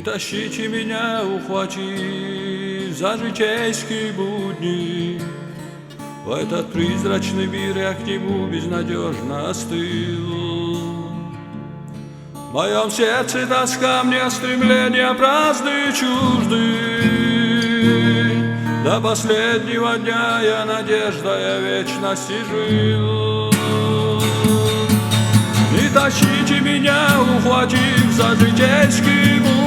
тащите меня, ухватив за житейские будни. В этот призрачный мир я к нему безнадежно остыл. В моем сердце тоска, мне стремления праздные чужды. До последнего дня я надеждой вечности жил. Не тащите меня, ухватив за житейские будни.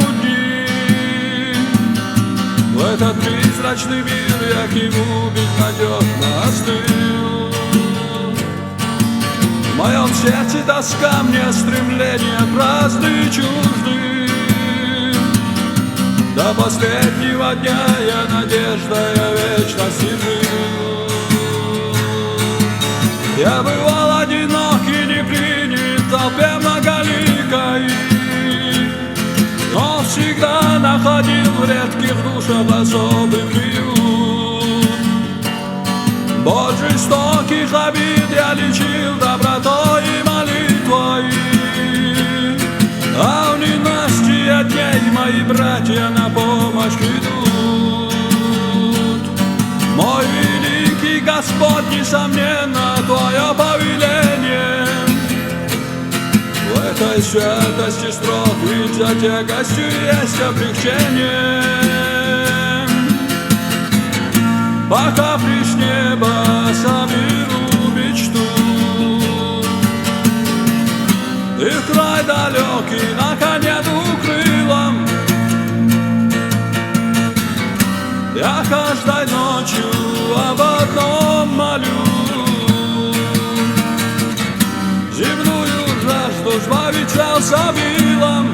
В этот призрачный мир я к нему безнадежно остыл. В моем сердце тоска, мне стремления праздные чужды. До последнего дня я надеждой вечности жил. Я бывал одинок и не принят в толпе многоликой, но всегда находил в редких душах особый приют. Боль жестоких обид я лечил добротой и молитвой, а в ненастье дней мои братья на помощь идут. Мой великий Господь, несомненно, Твое повеление. В этой святости строк, ведь за тягостью есть облегчение. Пока лишь небо соберу мечту, и в край далекий наконец укрылом. Я каждой ночью об одном молю: земную жажду сбавить салсабилом,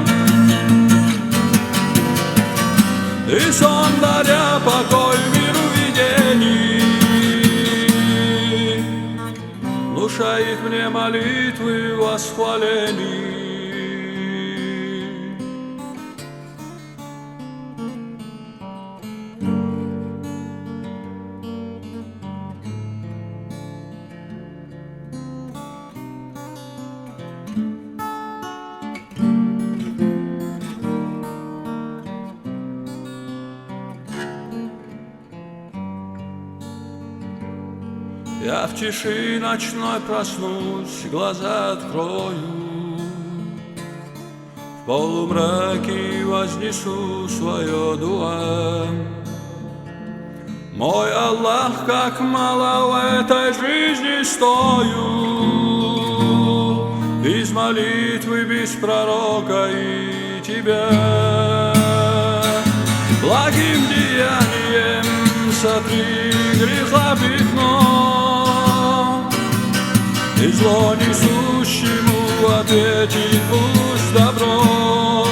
и сон даря покой миру видений, внушает мне молитвы восхвалений. Я в тиши ночной проснусь, глаза открою, в полумраке вознесу свое дуа. Мой Аллах, как мало в этой жизни стою, без молитвы, без пророка и тебя. Благим деянием сотри греха пятно, и зло несущему ответить пусть добро.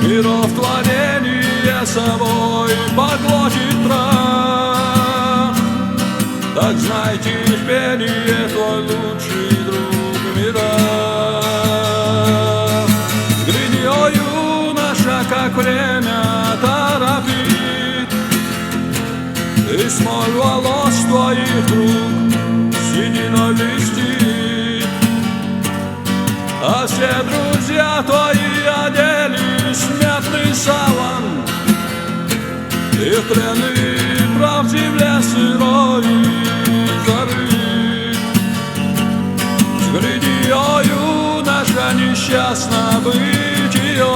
Миров творение собой поглотит прах, так знай, терпение твой лучший друг мира. Взгляни, о юноша, как время торопит, и смоль волос твоих рук сединой блестит, а все друзья твои одели смятный саван, их тленный прав в земле сырой зарыт. Взгляни, о юноша, несчастно бытие,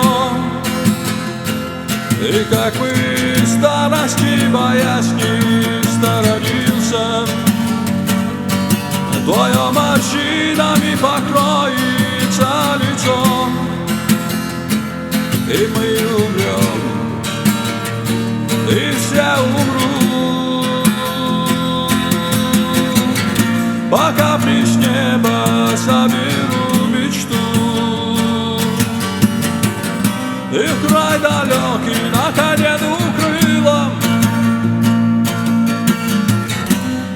и как бы старости боязни сторонился, твое морщинами покроется лицо, и мы умрем, и все умрут. Пока лишь небо соберу мечту, и в край далекий наконец укрылом.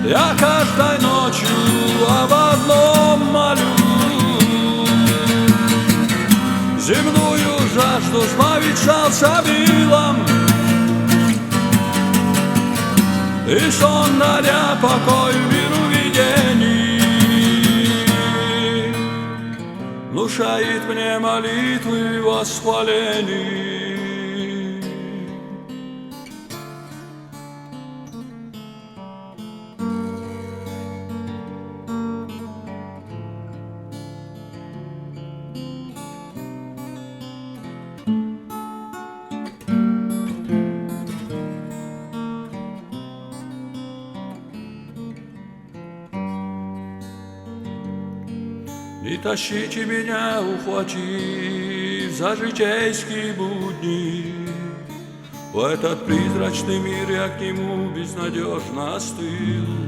Я каждой ночью об одном молю: земную жажду сбавить салсабилом, и сон даря покой миру видений. внушает мне молитвы восхвалений. Не тащите меня, ухватив за житейские будни, в этот призрачный мир я к нему безнадежно остыл.